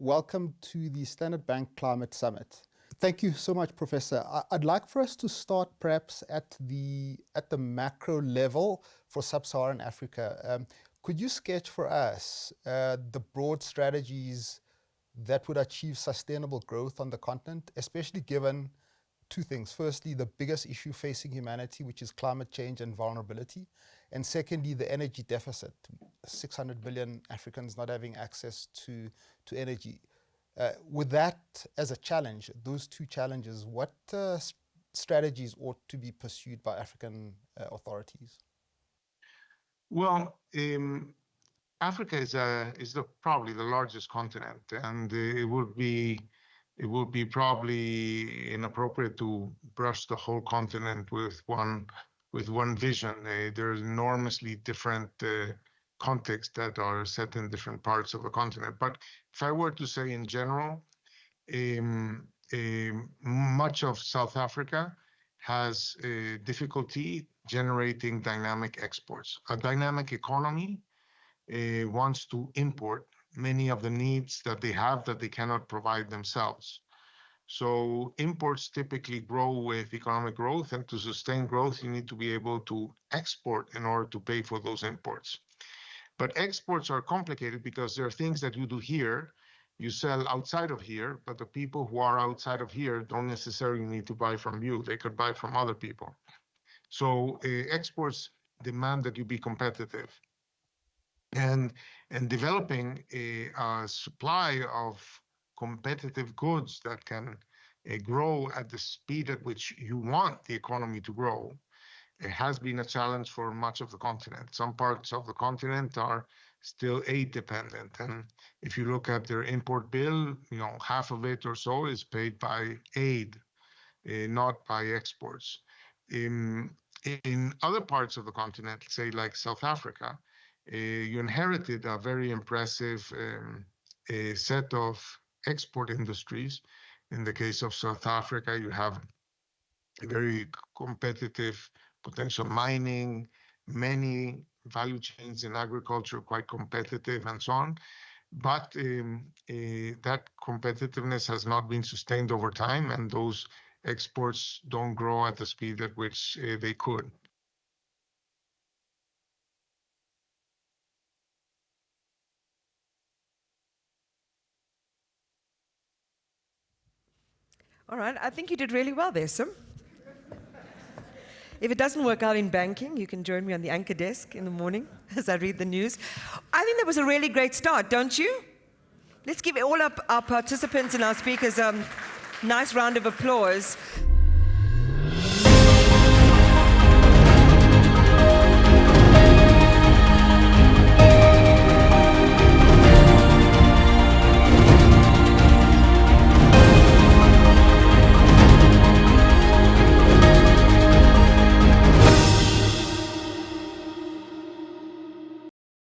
welcome to the Standard Bank Climate Summit. Thank you so much, Professor. I'd like for us to start perhaps at the macro level for sub-Saharan Africa. Could you sketch for us the broad strategies that would achieve sustainable growth on the continent, especially given two things? Firstly, the biggest issue facing humanity, which is climate change and vulnerability. And secondly, the energy deficit, 600 million Africans not having access to energy. With that as a challenge, those two challenges, what strategies ought to be pursued by African authorities? Well, Africa is probably the largest continent, and it would be probably inappropriate to brush the whole continent with one vision. There's enormously different contexts that are set in different parts of the continent. But if I were to say in general, much of South Africa has difficulty generating dynamic exports. A dynamic economy wants to import many of the needs that they have that they cannot provide themselves. So imports typically grow with economic growth, and to sustain growth, you need to be able to export in order to pay for those imports. But exports are complicated because there are things that you do here, you sell outside of here, but the people who are outside of here don't necessarily need to buy from you. They could buy from other people. So exports demand that you be competitive. And developing a supply of competitive goods that can grow at the speed at which you want the economy to grow, it has been a challenge for much of the continent. Some parts of the continent are still aid dependent. And if you look at their import bill, half of it or so is paid by aid, not by exports. In other parts of the continent, say like South Africa, you inherited a very impressive set of export industries. In the case of South Africa, you have very competitive potential mining, many value chains in agriculture, quite competitive, and so on. But that competitiveness has not been sustained over time, and those exports don't grow at the speed at which they could. All right, I think you did really well there, Sim. If it doesn't work out in banking, you can join me on the anchor desk in the morning as I read the news. I think that was a really great start, don't you? Let's give all our participants and our speakers a nice round of applause.